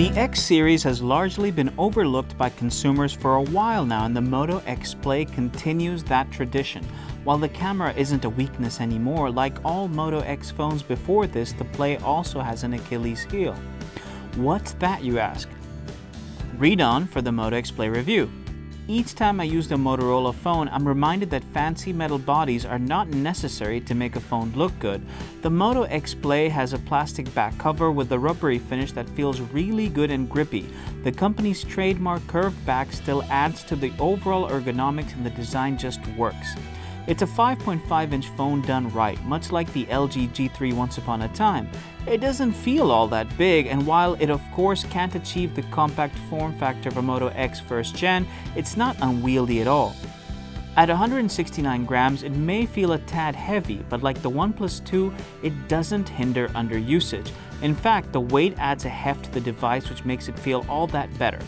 The X series has largely been overlooked by consumers for a while now, and the Moto X Play continues that tradition. While the camera isn't a weakness anymore, like all Moto X phones before this, the Play also has an Achilles heel. What's that, you ask? Read on for the Moto X Play review. Each time I use the Motorola phone, I'm reminded that fancy metal bodies are not necessary to make a phone look good. The Moto X Play has a plastic back cover with a rubbery finish that feels really good and grippy. The company's trademark curved back still adds to the overall ergonomics, and the design just works. It's a 5.5-inch phone done right, much like the LG G3 once upon a time. It doesn't feel all that big, and while it of course can't achieve the compact form factor of a Moto X first gen, it's not unwieldy at all. At 169 grams, it may feel a tad heavy, but like the OnePlus 2, it doesn't hinder under usage. In fact, the weight adds a heft to the device, which makes it feel all that better.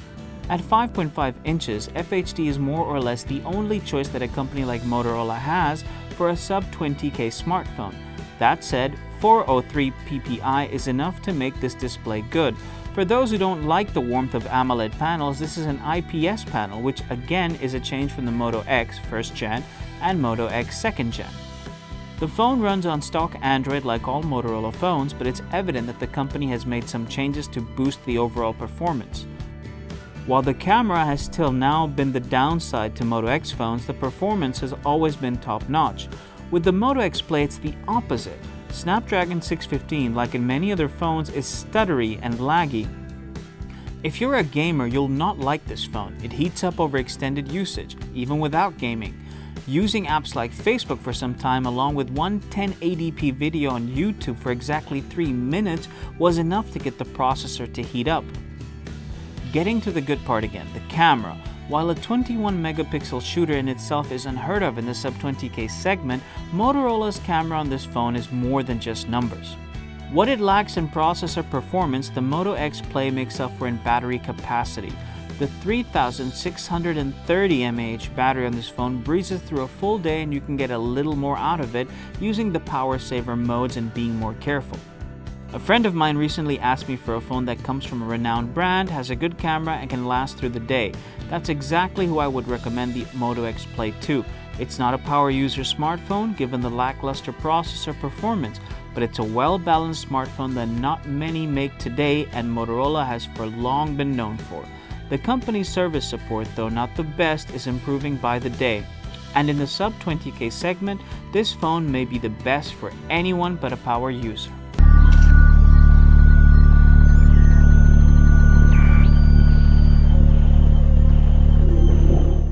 At 5.5 inches, FHD is more or less the only choice that a company like Motorola has for a sub-20K smartphone. That said, 403 ppi is enough to make this display good. For those who don't like the warmth of AMOLED panels, this is an IPS panel, which again is a change from the Moto X 1st gen and Moto X 2nd gen. The phone runs on stock Android like all Motorola phones, but it's evident that the company has made some changes to boost the overall performance. While the camera has till now been the downside to Moto X phones, the performance has always been top-notch. With the Moto X Play, it's the opposite. Snapdragon 615, like in many other phones, is stuttery and laggy. If you're a gamer, you'll not like this phone. It heats up over extended usage, even without gaming. Using apps like Facebook for some time, along with one 1080p video on YouTube for exactly 3 minutes, was enough to get the processor to heat up. Getting to the good part again, the camera. While a 21 megapixel shooter in itself is unheard of in the sub-20K segment, Motorola's camera on this phone is more than just numbers. What it lacks in processor performance, the Moto X Play makes up for in battery capacity. The 3630 mAh battery on this phone breezes through a full day, and you can get a little more out of it using the power saver modes and being more careful. A friend of mine recently asked me for a phone that comes from a renowned brand, has a good camera, and can last through the day. That's exactly who I would recommend the Moto X Play to. It's not a power user smartphone given the lackluster processor performance, but it's a well-balanced smartphone that not many make today, and Motorola has for long been known for. The company's service support, though not the best, is improving by the day. And in the sub-20K segment, this phone may be the best for anyone but a power user.